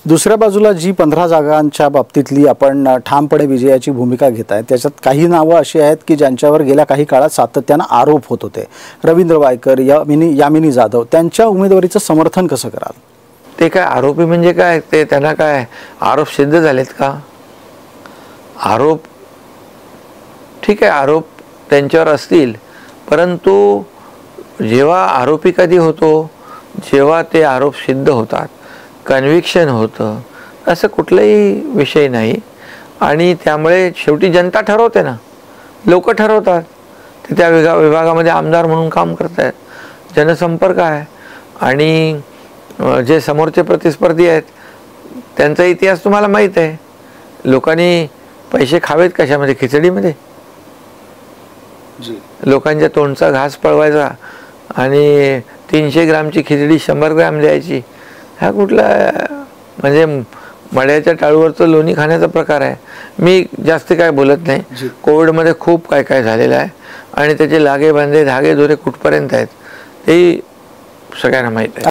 दुसऱ्या बाजूला जी 15 जागांच्या बाबतीतली आपण ठामपणे विजयाची भूमिका घेत आहे, त्याच्यात काही नावं अशी आहेत की ज्यांच्यावर गेल्या काही काळात सातत्यानं आरोप होत होते. रवींद्र वायकर, यामिनी जाधव, त्यांच्या उमेदवारीचं समर्थन कसं कराल? ते काय आरोपी म्हणजे काय, ते त्यांना काय आरोप सिद्ध झालेत का? आरोप ठीक आहे, आरोप त्यांच्यावर असतील, परंतु जेव्हा आरोपी कधी होतो, जेव्हा ते आरोप सिद्ध होतात, कन्व्हिक्शन होतं, असं कुठलाही विषय नाही. आणि त्यामुळे शेवटी जनता ठरवते ना, लोक ठरवतात. ते त्या विभागामध्ये आमदार म्हणून काम करत आहेत, जनसंपर्क आहे. आणि जे समोरचे प्रतिस्पर्धी आहेत त्यांचा इतिहास तुम्हाला माहीत आहे. लोकांनी पैसे खावेत कशामध्ये? खिचडीमध्ये. लोकांच्या तोंडचा घास पळवायचा आणि 300 ग्रामची खिचडी 100 ग्राम द्यायची, हा कुठला म्हणजे मड्याच्या टाळूवरचं लोणी खाण्याचा प्रकार आहे. मी जास्त काय बोलत नाही. कोविडमध्ये खूप काय काय झालेलं आहे आणि त्याचे लागे बांधे धागे दोरे कुठपर्यंत आहेत ते सगळ्यांना माहीत आहे.